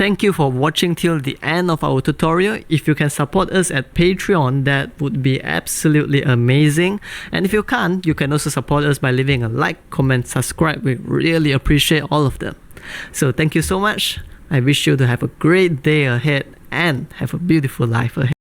Thank you for watching till the end of our tutorial. If you can support us at Patreon, that would be absolutely amazing. And if you can't, you can also support us by leaving a like, comment, subscribe. We really appreciate all of them. So thank you so much. I wish you to have a great day ahead and have a beautiful life ahead.